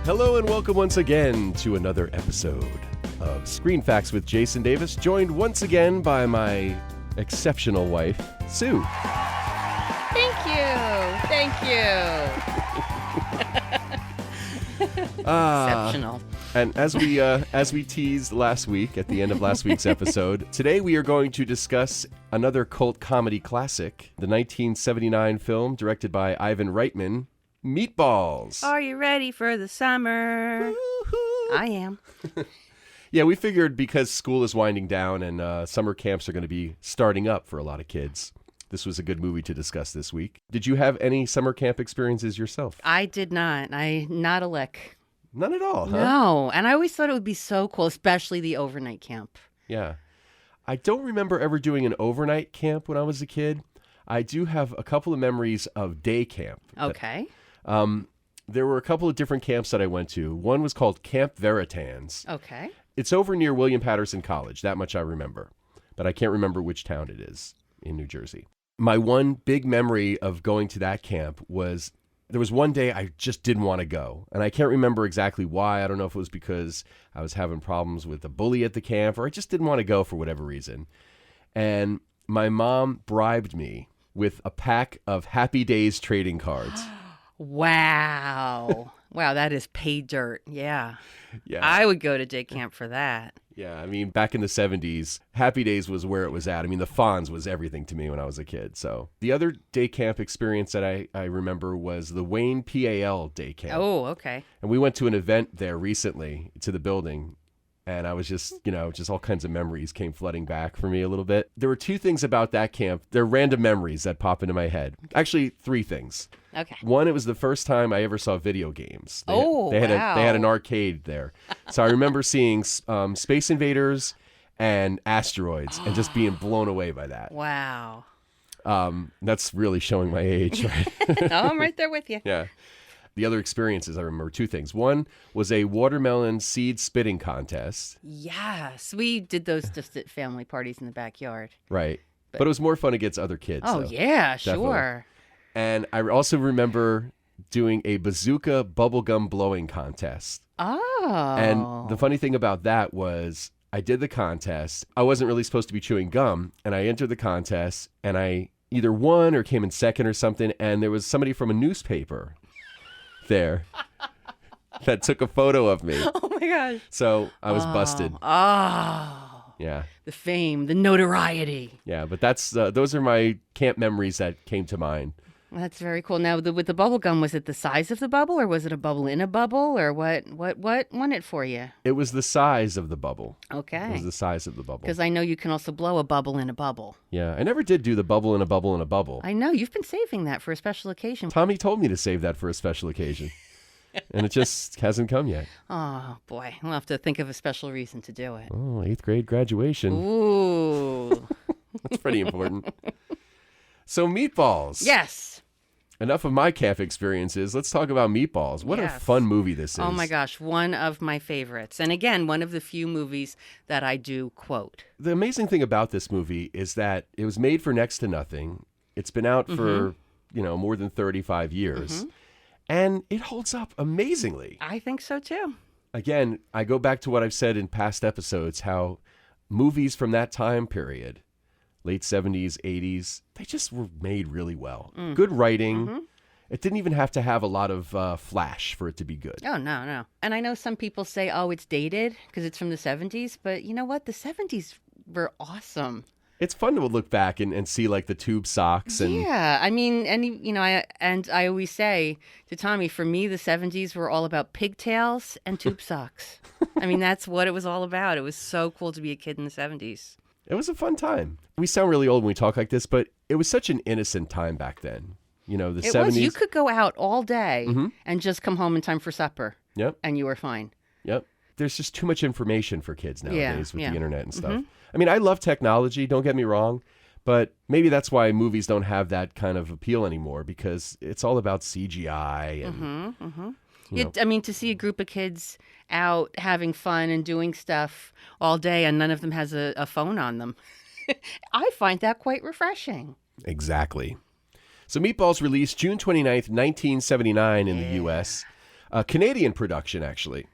Hello and welcome once again to another episode of Screen Facts with Jason Davis, joined once again by my exceptional wife, Sue. Thank you. Exceptional. And as we teased last week at the end of last week's episode, today we are going to discuss another cult comedy classic, the 1979 film directed by Ivan Reitman, Meatballs. Are you ready for the summer? Woo-hoo. I am. Yeah, we figured because school is winding down and summer camps are going to be starting up for a lot of kids, this was a good movie to discuss this week. Did you have any summer camp experiences yourself? I did not. Not a lick. None at all, huh? No, and I always thought it would be so cool, especially the overnight camp. Yeah. I don't remember ever doing an overnight camp when I was a kid. I do have a couple of memories of day camp. Okay. There were a couple of different camps that I went to. One was called Camp Veritans. Okay. It's over near William Patterson College. That much I remember. But I can't remember which town it is in New Jersey. My one big memory of going to that camp was there was one day I just didn't want to go. And I can't remember exactly why. I don't know if it was because I was having problems with a bully at the camp or I just didn't want to go for whatever reason. And my mom bribed me with a pack of Happy Days trading cards. Wow. Wow, that is pay dirt. Yeah. I would go to day camp for that. Yeah, I mean, back in the 70s, Happy Days was where it was at. I mean, the Fonz was everything to me when I was a kid. So the other day camp experience that I remember was the Wayne PAL day camp. Oh, okay. And we went to an event there recently to the building. And I was just all kinds of memories came flooding back for me a little bit. There were two things about that camp. They're random memories that pop into my head. Actually, three things. Okay. One, it was the first time I ever saw video games. They had an arcade there. So I remember seeing Space Invaders and Asteroids and just being blown away by that. Wow. That's really showing my age, right? Oh, I'm right there with you. Yeah. The other experiences, I remember two things. One was a watermelon seed spitting contest. Yes. We did those just at family parties in the backyard. Right. But it was more fun against other kids. Oh, so, yeah, definitely. sure. And I also remember doing a bazooka bubblegum blowing contest. Oh. And the funny thing about that was I did the contest. I wasn't really supposed to be chewing gum. And I entered the contest and I either won or came in second or something. And there was somebody from a newspaper there that took a photo of me. Oh my gosh. So I was busted. Oh. Yeah. The fame, the notoriety. Yeah, but that's those are my camp memories that came to mind. That's very cool. Now, with the bubble gum, was it the size of the bubble, or was it a bubble in a bubble, or what won it for you? It was the size of the bubble. Okay. It was the size of the bubble. Because I know you can also blow a bubble in a bubble. Yeah, I never did do the bubble in a bubble in a bubble. I know. You've been saving that for a special occasion. Tommy told me to save that for a special occasion. And it just hasn't come yet. Oh, boy. We'll have to think of a special reason to do it. Oh, 8th grade graduation. Ooh. That's pretty important. So, Meatballs. Yes. Enough of my camp experiences. Let's talk about Meatballs. What a fun movie this is. Oh, my gosh. One of my favorites. And again, one of the few movies that I do quote. The amazing thing about this movie is that it was made for next to nothing. It's been out for, more than 35 years. Mm-hmm. And it holds up amazingly. I think so, too. Again, I go back to what I've said in past episodes, how movies from that time period, late 70s, 80s, they just were made really well. Good writing. Mm-hmm. It didn't even have to have a lot of flash for it to be good. Oh, no. And I know some people say, oh, it's dated because it's from the 70s. But you know what? The 70s were awesome. It's fun to look back and see like the tube socks and yeah. I mean, I always say to Tommy, for me, the 70s were all about pigtails and tube socks. I mean, that's what it was all about. It was so cool to be a kid in the 70s. It was a fun time. We sound really old when we talk like this, but it was such an innocent time back then. The 70s. You could go out all day and just come home in time for supper. Yep. And you were fine. Yep. There's just too much information for kids nowadays with the internet and stuff. Mm-hmm. I mean, I love technology, don't get me wrong, but maybe that's why movies don't have that kind of appeal anymore because it's all about CGI and I mean, to see a group of kids out having fun and doing stuff all day and none of them has a phone on them, I find that quite refreshing. Exactly. So Meatballs released June 29th, 1979 in the U.S., A Canadian production, actually.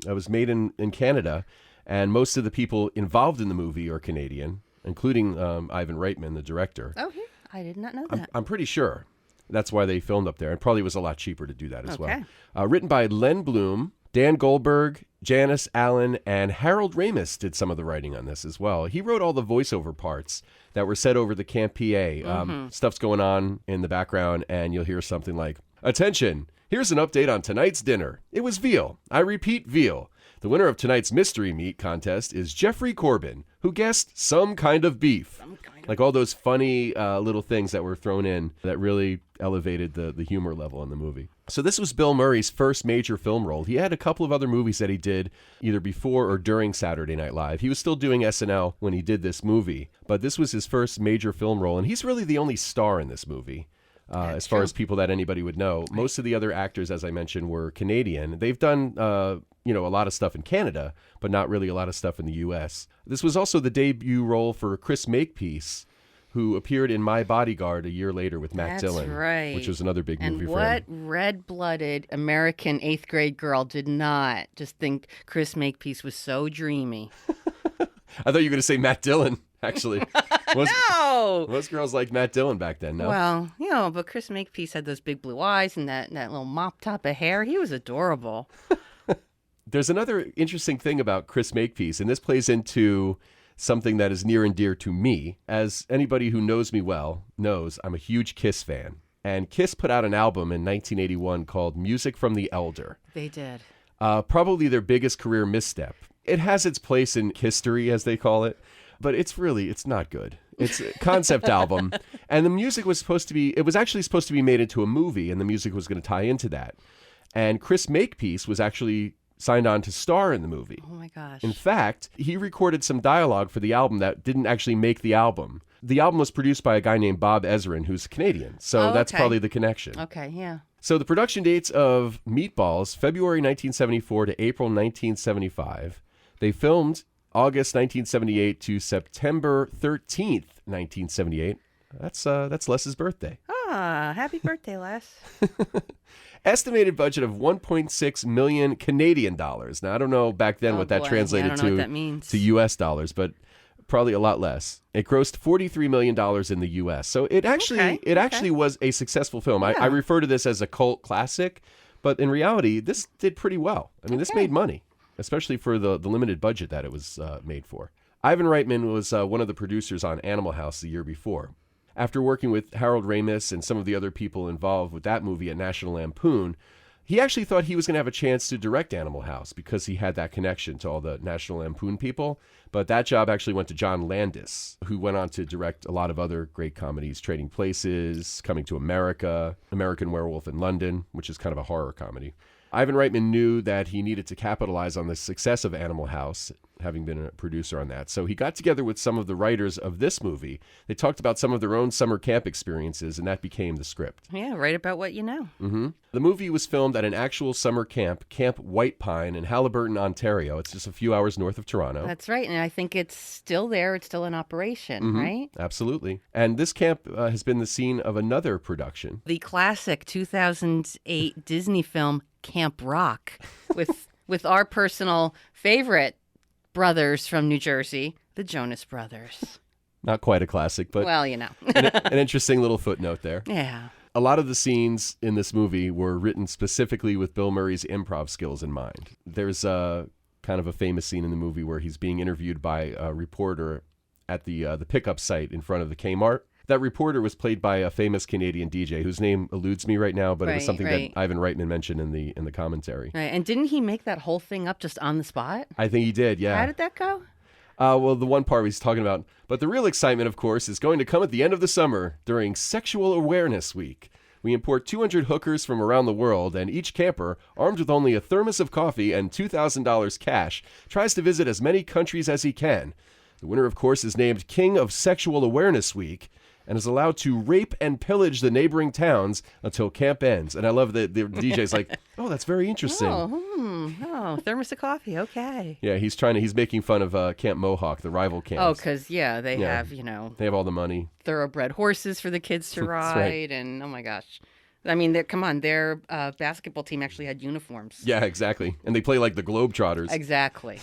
It was made in Canada, and most of the people involved in the movie are Canadian, including Ivan Reitman, the director. Oh, yeah. I did not know that. I'm pretty sure that's why they filmed up there. And probably was a lot cheaper to do that as Okay. well. Written by Len Bloom, Dan Goldberg, Janice Allen, and Harold Ramis did some of the writing on this as well. He wrote all the voiceover parts that were said over the Camp PA. Stuff's going on in the background, and you'll hear something like, "Attention, here's an update on tonight's dinner. It was veal. I repeat, veal. The winner of tonight's mystery meat contest is Jeffrey Corbin, who guessed some kind of beef." Like all those funny little things that were thrown in that really elevated the humor level in the movie. So this was Bill Murray's first major film role. He had a couple of other movies that he did either before or during Saturday Night Live. He was still doing SNL when he did this movie, but this was his first major film role, and he's really the only star in this movie. As far as people that anybody would know. Most of the other actors, as I mentioned, were Canadian. They've done, a lot of stuff in Canada, but not really a lot of stuff in the U.S. This was also the debut role for Chris Makepeace, who appeared in My Bodyguard a year later with Matt Dillon. That's right. Which was another big movie and for him. what red-blooded American 8th grade girl did not just think Chris Makepeace was so dreamy? I thought you were going to say Matt Dillon, actually. No! Most girls liked Matt Dillon back then, no? Well, but Chris Makepeace had those big blue eyes and that little mop top of hair. He was adorable. There's another interesting thing about Chris Makepeace, and this plays into something that is near and dear to me. As anybody who knows me well knows, I'm a huge Kiss fan. And Kiss put out an album in 1981 called Music from the Elder. They did. Probably their biggest career misstep. It has its place in history, as they call it, but it's not good. It's a concept album, and the music was actually supposed to be made into a movie, and the music was going to tie into that. And Chris Makepeace was actually signed on to star in the movie. Oh my gosh. In fact, he recorded some dialogue for the album that didn't actually make the album. The album was produced by a guy named Bob Ezrin, who's Canadian, so that's probably the connection. Okay, yeah. So the production dates of Meatballs, February 1974 to April 1975. They filmed August 1978 to September 13th, 1978. That's Les's birthday. Ah, happy birthday, Les. Estimated budget of 1.6 million Canadian dollars. Now, I don't know back then what that translated I don't know what that means. to U.S. dollars, but probably a lot less. It grossed $43 million in the U.S., so it actually was a successful film. Yeah. I refer to this as a cult classic, but in reality, this did pretty well. I mean, this made money, especially for the limited budget that it was made for. Ivan Reitman was one of the producers on Animal House the year before. After working with Harold Ramis and some of the other people involved with that movie at National Lampoon, he actually thought he was going to have a chance to direct Animal House because he had that connection to all the National Lampoon people. But that job actually went to John Landis, who went on to direct a lot of other great comedies, Trading Places, Coming to America, American Werewolf in London, which is kind of a horror comedy. Ivan Reitman knew that he needed to capitalize on the success of Animal House, having been a producer on that. So he got together with some of the writers of this movie. They talked about some of their own summer camp experiences, and that became the script. Yeah, write about what you know. Mm-hmm. The movie was filmed at an actual summer camp, Camp White Pine in Haliburton, Ontario. It's just a few hours north of Toronto. That's right, and I think it's still there. It's still in operation, right? Absolutely. And this camp has been the scene of another production. The classic 2008 Disney film Camp Rock with our personal favorite brothers from New Jersey, the Jonas Brothers. Not quite a classic, but well, you know. an interesting little footnote there. Yeah. A lot of the scenes in this movie were written specifically with Bill Murray's improv skills in mind. There's a kind of a famous scene in the movie where he's being interviewed by a reporter at the pickup site in front of the Kmart. That reporter was played by a famous Canadian DJ whose name eludes me right now, but it was something that Ivan Reitman mentioned in the commentary. Right, and didn't he make that whole thing up just on the spot? I think he did, yeah. How did that go? Well, the one part he's talking about, but the real excitement, of course, is going to come at the end of the summer during Sexual Awareness Week. We import 200 hookers from around the world, and each camper, armed with only a thermos of coffee and $2,000 cash, tries to visit as many countries as he can. The winner, of course, is named King of Sexual Awareness Week and is allowed to rape and pillage the neighboring towns until camp ends. And I love that the DJ's like, oh, that's very interesting. Oh, thermos of coffee, okay. Yeah, he's making fun of Camp Mohawk, the rival camp. Oh, because, they have, They have all the money. thoroughbred horses for the kids to ride, right. and oh my gosh. I mean, come on, their basketball team actually had uniforms. Yeah, exactly. And they play like the Globetrotters. Exactly.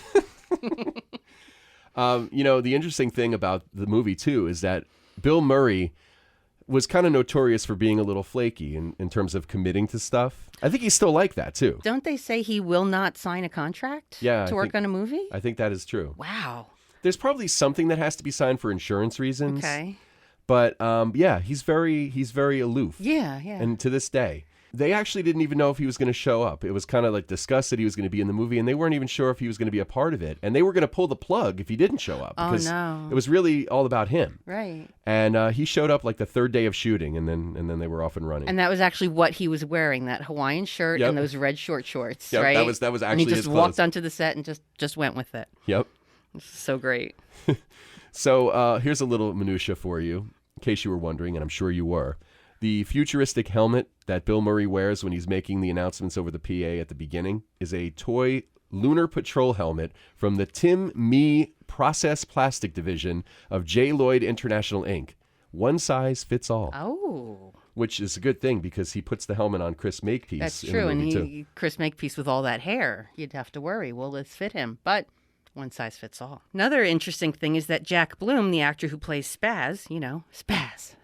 The interesting thing about the movie, too, is that Bill Murray was kind of notorious for being a little flaky in terms of committing to stuff. I think he's still like that, too. Don't they say he will not sign a contract to work on a movie? I think that is true. Wow. There's probably something that has to be signed for insurance reasons. Okay. But he's very aloof. Yeah. And to this day, they actually didn't even know if he was going to show up. It was kind of like discussed that he was going to be in the movie, and they weren't even sure if he was going to be a part of it. And they were going to pull the plug if he didn't show up because it was really all about him. Right. And he showed up like the third day of shooting, and then they were off and running. And that was actually what he was wearing, that Hawaiian shirt and those red short shorts, yep, right? That was actually and he just his clothes. walked onto the set and just went with it. Yep. This is so great. So here's a little minutia for you, in case you were wondering, and I'm sure you were. The futuristic helmet that Bill Murray wears when he's making the announcements over the PA at the beginning is a toy Lunar Patrol helmet from the Tim Mee Process Plastic Division of J. Lloyd International Inc. One size fits all. Oh. Which is a good thing because he puts the helmet on Chris Makepeace. That's true. In the movie too. Chris Makepeace with all that hair, you'd have to worry, will this fit him? But one size fits all. Another interesting thing is that Jack Bloom, the actor who plays Spaz, Spaz.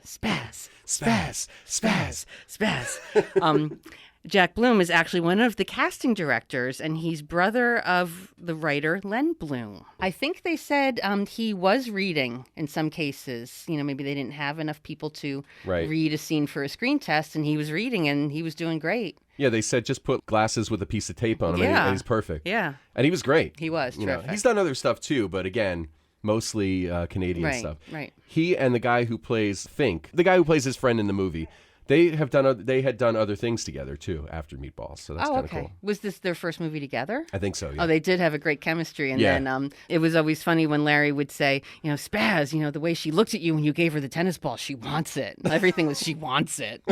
Jack Bloom is actually one of the casting directors, and he's brother of the writer Len Bloom. I think they said he was reading in some cases. Maybe they didn't have enough people to read a scene for a screen test, and he was reading, and he was doing great. Yeah, they said just put glasses with a piece of tape on him, and he's perfect. Yeah. And he was great. He was terrific. He's done other stuff too, but again, mostly Canadian stuff. Right. He and the guy who plays Fink, the guy who plays his friend in the movie, they had done other things together too after Meatballs. So that's kind of cool. Was this their first movie together? I think so. Yeah. Oh, they did have a great chemistry, and then it was always funny when Larry would say, Spaz, the way she looked at you when you gave her the tennis ball, she wants it. Everything was she wants it.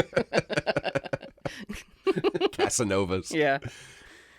Casanovas. Yeah.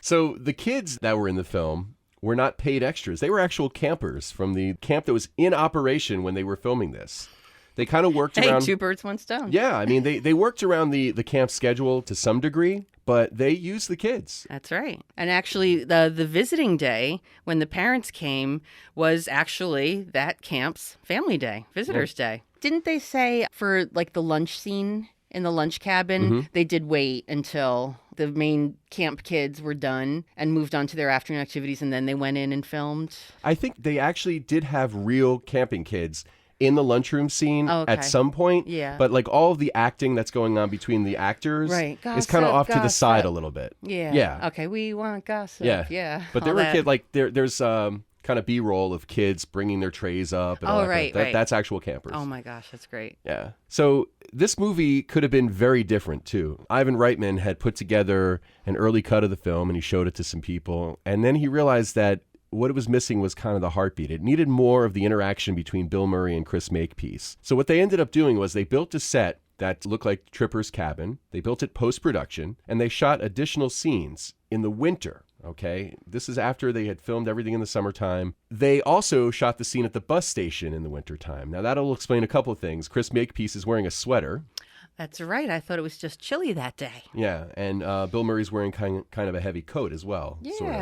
So the kids that were in the film were not paid extras. They were actual campers from the camp that was in operation when they were filming this. They kind of worked around... two birds, one stone. Yeah, I mean, they worked around the camp schedule to some degree, but they used the kids. That's right. And actually, the visiting day, when the parents came, was actually that camp's family day, visitors' day. Didn't they say for, like, the lunch scene in the lunch cabin, they did wait until the main camp kids were done and moved on to their afternoon activities, and then they went in and filmed? I think they actually did have real camping kids in the lunchroom scene at some point. Yeah. But like all of the acting that's going on between the actors is kind of off to the side a little bit. Yeah. Yeah. Okay, we want gossip. Yeah. Yeah. But there were kids, like there's kind of B-roll of kids bringing their trays up. And all that right. That's actual campers. Oh my gosh, that's great. Yeah. So this movie could have been very different too. Ivan Reitman had put together an early cut of the film and he showed it to some people. And then he realized that what it was missing was kind of the heartbeat. It needed more of the interaction between Bill Murray and Chris Makepeace. So what they ended up doing was they built a set that looked like Tripper's cabin. They built it post-production, and they shot additional scenes in the winter. Okay, this is after they had filmed everything in the summertime. They also shot the scene at the bus station in the wintertime. Now, that'll explain a couple of things. Chris Makepeace is wearing a sweater. That's right. I thought it was just chilly that day. Yeah, and Bill Murray's wearing kind of a heavy coat as well. Yeah, sort of.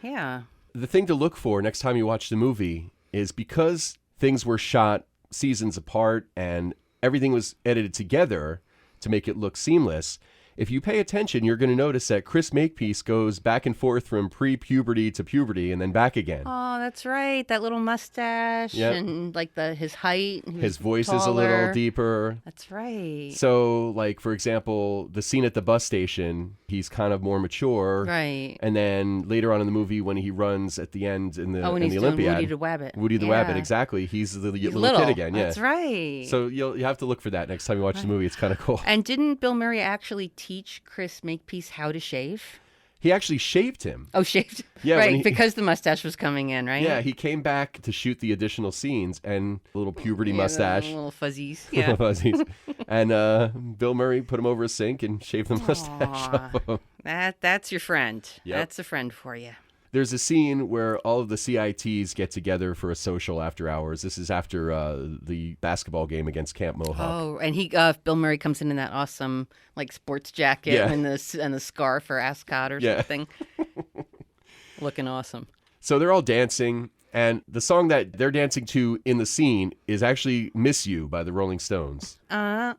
Yeah. The thing to look for next time you watch the movie is because things were shot seasons apart and everything was edited together to make it look seamless. If you pay attention, you're going to notice that Chris Makepeace goes back and forth from pre-puberty to puberty and then back again. Oh, that's right. That little mustache and like his height. His voice taller. is a little deeper. That's right. So, like, for example, the scene at the bus station, he's kind of more mature. Right. And then later on in the movie, when he runs at the end in the when he's Olympiad. Doing Woody the Wabbit. Woody the Wabbit, exactly. He's the little kid again. Yeah. That's right. So you have to look for that next time you watch the movie. It's kind of cool. And didn't Bill Murray actually teach Chris Makepeace how to shave? He actually shaved him. Oh, shaved? Yeah, right, because the mustache was coming in, right? Yeah, he came back to shoot the additional scenes and a little puberty mustache. Little fuzzies. Yeah. Little fuzzies. And Bill Murray put him over a sink and shaved the mustache off of him. That's your friend. Yep. That's a friend for you. There's a scene where all of the CITs get together for a social after hours. This is after the basketball game against Camp Mohawk. Oh, and Bill Murray comes in that awesome like sports jacket and the scarf or ascot or something, looking awesome. So they're all dancing, and the song that they're dancing to in the scene is actually "Miss You" by the Rolling Stones. Gonna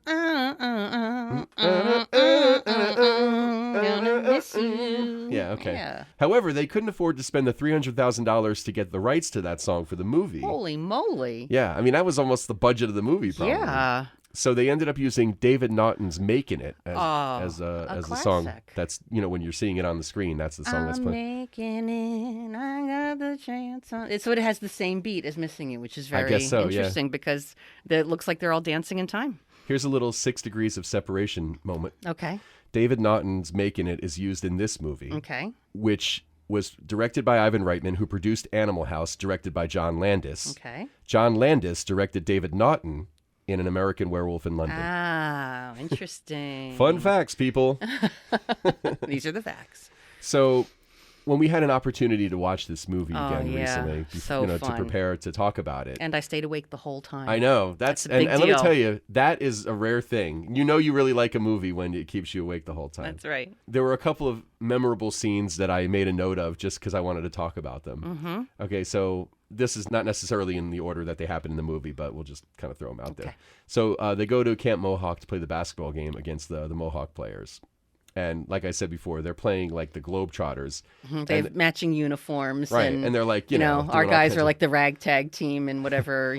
miss you. Yeah, okay. Yeah. However, they couldn't afford to spend the $300,000 to get the rights to that song for the movie. Holy moly. Yeah, I mean, that was almost the budget of the movie, probably. Yeah. So they ended up using David Naughton's "Making It" as the song. That's, when you're seeing it on the screen, that's the song that's playing. Making it, I got the chance on. It has the same beat as "Missing You," which is very interesting because it looks like they're all dancing in time. Here's a little 6 Degrees of Separation moment. Okay. David Naughton's "Making It" is used in this movie. Okay. Which was directed by Ivan Reitman, who produced Animal House, directed by John Landis. Okay. John Landis directed David Naughton in An American Werewolf in London. Ah, interesting. Fun facts, people. These are the facts. So when we had an opportunity to watch this movie again recently, so to prepare to talk about it. And I stayed awake the whole time. I know. That's a big and let me deal. tell you, that is a rare thing. You really like a movie when it keeps you awake the whole time. That's right. There were a couple of memorable scenes that I made a note of just because I wanted to talk about them. Mm-hmm. Okay, so this is not necessarily in the order that they happen in the movie, but we'll just kind of throw them out there. So they go to Camp Mohawk to play the basketball game against the Mohawk players. And like I said before, they're playing like the Globetrotters. Mm-hmm. They have matching uniforms. Right, and they're like, our guys are like the ragtag team and whatever,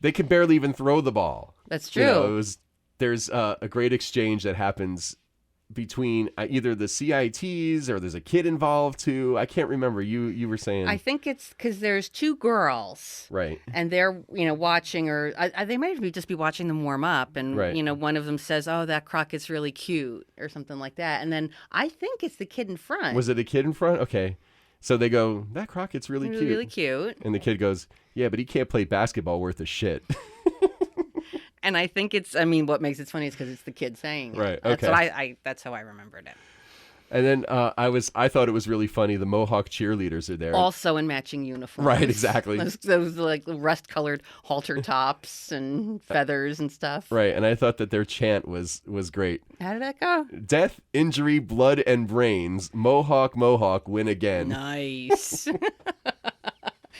They can barely even throw the ball. That's true. There's a great exchange that happens between either the CITs or there's a kid involved too. I can't remember. You were saying. I think it's because there's 2 girls. Right. And they're, watching, or they might just be watching them warm up. And, one of them says, oh, that Crockett's really cute or something like that. And then I think it's the kid in front. Was it a kid in front? Okay. So they go, that Crockett's really cute. Really cute. And the kid goes, yeah, but he can't play basketball worth a shit. And I think what makes it funny is because it's the kid saying it. Right, That's okay. That's how I remembered it. And then I thought it was really funny. The Mohawk cheerleaders are there. Also in matching uniforms. Right, exactly. Those like rust-colored halter tops and feathers and stuff. Right, and I thought that their chant was great. How did that go? Death, injury, blood, and brains. Mohawk, Mohawk, win again. Nice.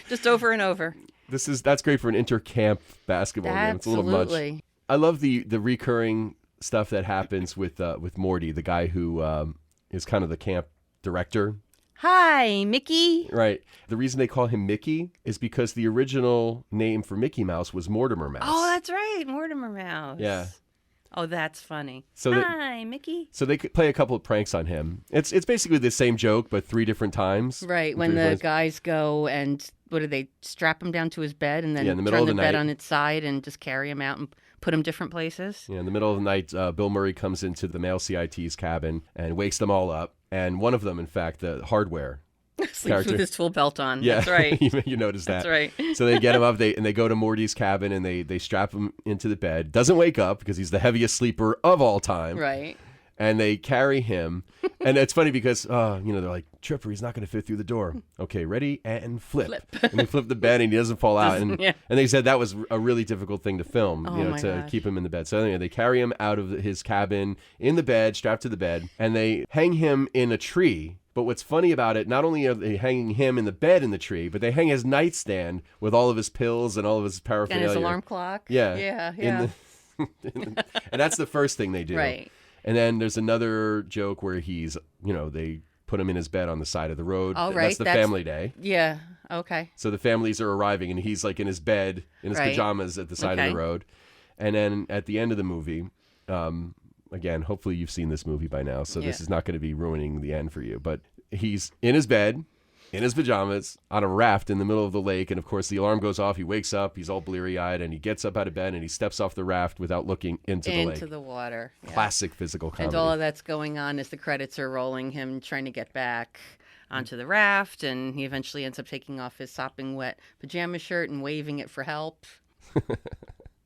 Just over and over. That's great for an inter-camp basketball game. It's a little much. I love the recurring stuff that happens with Morty, the guy who is kind of the camp director. Hi, Mickey. Right. The reason they call him Mickey is because the original name for Mickey Mouse was Mortimer Mouse. Oh, that's right, Mortimer Mouse. Yeah. Oh, that's funny. So Hi, Mickey. So they could play a couple of pranks on him. It's basically the same joke, but 3 different times. Right, when the guys go and what do they strap him down to his bed and then in the turn middle of the the bed night. on its side and just carry him out and put him different places? Yeah, in the middle of the night, Bill Murray comes into the male CIT's cabin and wakes them all up. And one of them, in fact, the hardware Sleeps with his tool belt on. Yeah, That's right. you noticed that. That's right. So they get him up, and they go to Morty's cabin, and they strap him into the bed. Doesn't wake up because he's the heaviest sleeper of all time. Right. And they carry him. And it's funny because, they're like, Tripper, he's not going to fit through the door. Okay, ready? And flip. And they flip the bed, and he doesn't fall out. And they said that was a really difficult thing to film, to keep him in the bed. So anyway, they carry him out of his cabin in the bed, strapped to the bed, and they hang him in a tree. But what's funny about it, not only are they hanging him in the bed in the tree, but they hang his nightstand with all of his pills and all of his paraphernalia. And his alarm clock. Yeah. And that's the first thing they do. Right. And then there's another joke where he's, they put him in his bed on the side of the road. Oh, right. That's the family day. Yeah. Okay. So the families are arriving, and he's like in his bed, in his pajamas at the side of the road. And then at the end of the movie, again, hopefully you've seen this movie by now, so this is not going to be ruining the end for you. But he's in his bed, in his pajamas, on a raft in the middle of the lake. And, of course, the alarm goes off. He wakes up. He's all bleary-eyed, and he gets up out of bed, and he steps off the raft without looking into the lake. Into the water. Yeah. Classic physical comedy. And all of that's going on as the credits are rolling, him trying to get back onto the raft, and he eventually ends up taking off his sopping wet pajama shirt and waving it for help.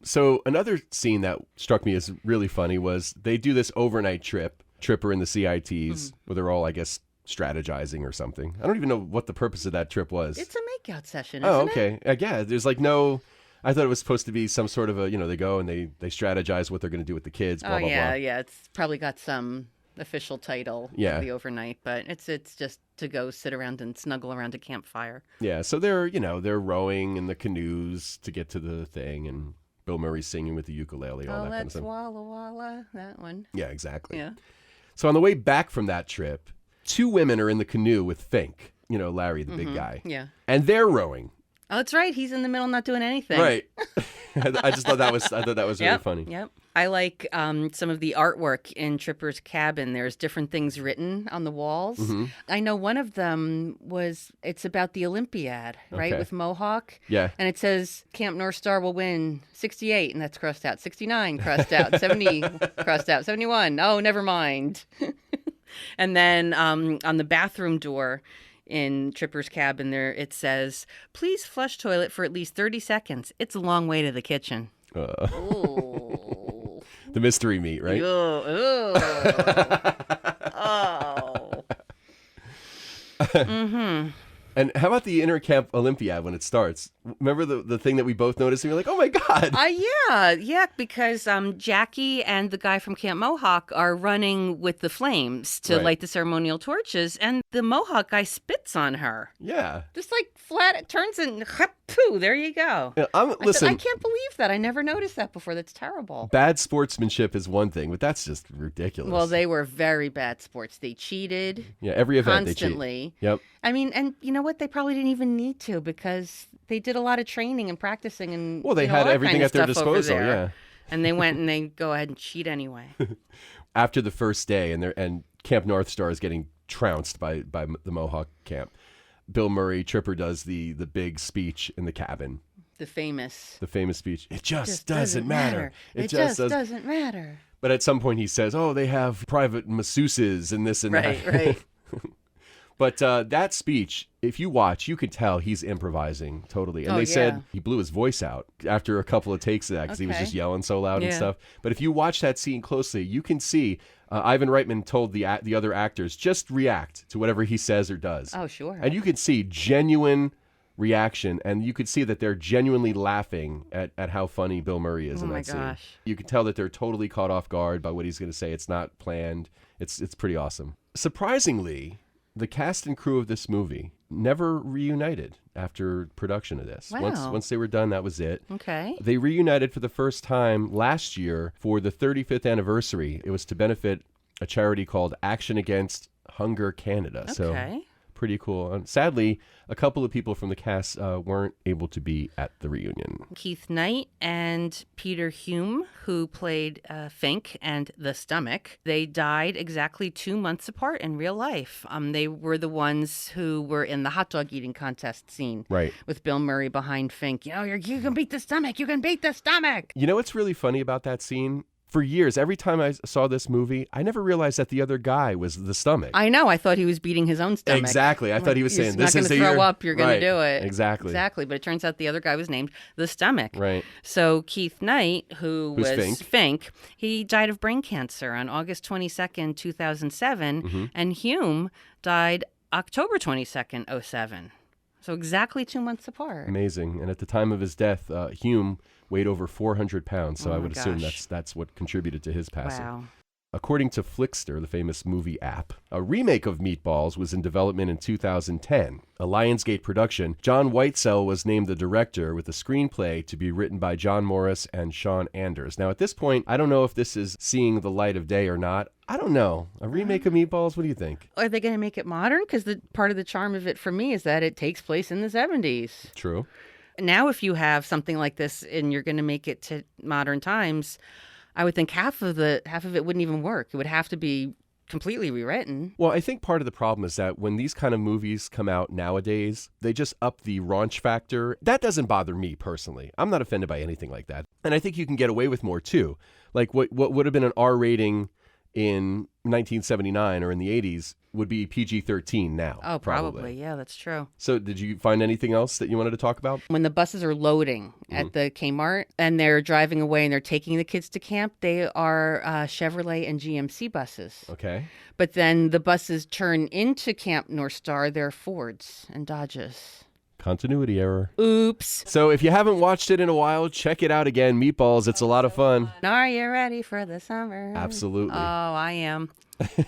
So another scene that struck me as really funny was they do this overnight trip, Tripper and the CITs, where they're all, I guess, strategizing or something. I don't even know what the purpose of that trip was. It's a makeout session, Oh, isn't okay. Yeah, there's like no... I thought it was supposed to be some sort of a, they go and they strategize what they're going to do with the kids, blah, Oh, blah, yeah, blah. yeah. It's probably got some official title of the overnight, but it's just to go sit around and snuggle around a campfire. Yeah, so they're rowing in the canoes to get to the thing, and Bill Murray's singing with the ukulele, all that kind of stuff. Walla Walla, that one. Yeah, exactly. Yeah. So on the way back from that trip, 2 women are in the canoe with Fink, Larry, the big guy. Yeah. And they're rowing. Oh, that's right. He's in the middle, not doing anything. Right. I just thought that was really funny. Yep. I like some of the artwork in Tripper's cabin. There's different things written on the walls. Mm-hmm. I know one of them it's about the Olympiad, right, Okay. with Mohawk. Yeah. And it says Camp North Star will win 68, and that's crossed out. 69 crossed out. 70 crossed out. 71. Oh, never mind. And then on the bathroom door in Tripper's cabin there, it says, please flush toilet for at least 30 seconds. It's a long way to the kitchen. Ooh. The mystery meat, right? Ooh. Oh. Mm-hmm. And how about the inter-camp Olympiad when it starts? Remember the thing that we both noticed and we were like, oh my God. Yeah, because Jackie and the guy from Camp Mohawk are running with the flames to light the ceremonial torches, and the Mohawk guy spits on her. Yeah. Just like flat, it turns and pooh, there you go. Yeah, I listen, can't believe that. I never noticed that before. That's terrible. bad sportsmanship is one thing, but that's just ridiculous. Well, they were very bad sports. They cheated. Yeah, every event constantly. they cheat. Yep. I mean, and you know what? They probably didn't even need to because they did a lot of training and practicing and Well, they all had that everything kind of at their stuff over disposal, there. yeah. And they went and they go ahead and cheat anyway. After the first day, and Camp North Star is getting trounced by the Mohawk camp, Bill Murray, Tripper does the big speech in the cabin. The famous speech. It just doesn't matter. It just doesn't matter. But at some point he says, oh, they have private masseuses and this and that. Right. But that speech, if you watch, you can tell he's improvising totally. And they said he blew his voice out after a couple of takes of that because he was just yelling so loud and stuff. But if you watch that scene closely, you can see Ivan Reitman told the other actors, just react to whatever he says or does. Oh, sure. And you can see genuine reaction, and you could see that they're genuinely laughing at how funny Bill Murray is in that scene. You can tell that they're totally caught off guard by what he's going to say. It's not planned. It's pretty awesome. Surprisingly, the cast and crew of this movie never reunited after production of this. Wow. Once they were done, that was it. Okay. They reunited for the first time last year for the 35th anniversary. It was to benefit a charity called Action Against Hunger Canada. Okay. So pretty cool. Sadly, a couple of people from the cast weren't able to be at the reunion. Keith Knight and Peter Hume, who played Fink and the Stomach, they died exactly 2 months apart in real life. They were the ones who were in the hot dog eating contest scene. Right. With Bill Murray behind Fink. You can beat the stomach. You can beat the stomach. You know what's really funny about that scene? For years, every time I saw this movie, I never realized that the other guy was the stomach. I know. I thought he was beating his own stomach. Exactly. I thought he was saying, "This is the you're not going to year." throw up. You're going to do it. Exactly. Exactly. But it turns out the other guy was named the Stomach. Right. So Keith Knight, who's was Fink, he died of brain cancer on August 22nd, 2007, Mm-hmm. and Hume died October 22nd, 2007. So exactly 2 months apart. Amazing. And at the time of his death, Hume weighed over 400 pounds, so I would assume that's what contributed to his passing. Wow. According to Flickster, the famous movie app, a remake of Meatballs was in development in 2010. A Lionsgate production, John Whitesell was named the director with the screenplay to be written by John Morris and Sean Anders. Now, at this point, I don't know if this is seeing the light of day or not. I don't know. A remake of Meatballs? What do you think? Are they going to make it modern? Because part of the charm of it for me is that it takes place in the 70s. True. Now, if you have something like this and you're going to make it to modern times, I would think half of it wouldn't even work. It would have to be completely rewritten. Well, I think part of the problem is that when these kind of movies come out nowadays, they just up the raunch factor. That doesn't bother me personally. I'm not offended by anything like that. And I think you can get away with more too. Like what would have been an R rating in 1979 or in the 80s would be PG-13 now. Oh, probably. Yeah, that's true. So did you find anything else that you wanted to talk about? When the buses are loading at the Kmart and they're driving away and they're taking the kids to camp, they are Chevrolet and GMC buses. Okay. But then the buses turn into Camp North Star, they're Fords and Dodges. Continuity error. Oops. So if you haven't watched it in a while, check it out again. Meatballs, it's a lot of fun. Are you ready for the summer? Absolutely. Oh, I am.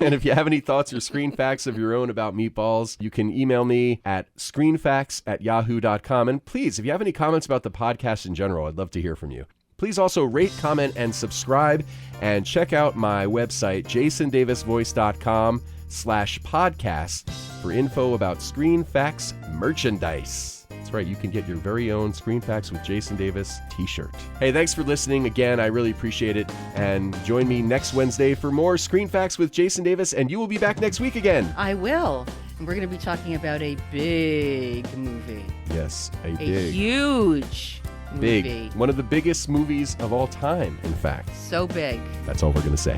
And if you have any thoughts or screen facts of your own about Meatballs, you can email me at screenfacts@yahoo.com. And please, if you have any comments about the podcast in general, I'd love to hear from you. Please also rate, comment, and subscribe. And check out my website, jasondavisvoice.com/podcast for info about Screen Facts merchandise. That's right, you can get your very own Screen Facts with Jason Davis t-shirt. Hey, thanks for listening again. I really appreciate it. And join me next Wednesday for more Screen Facts with Jason Davis, and you will be back next week again. I will. And we're going to be talking about a big movie. Yes, a huge movie. Big. One of the biggest movies of all time, in fact. So big. That's all we're going to say.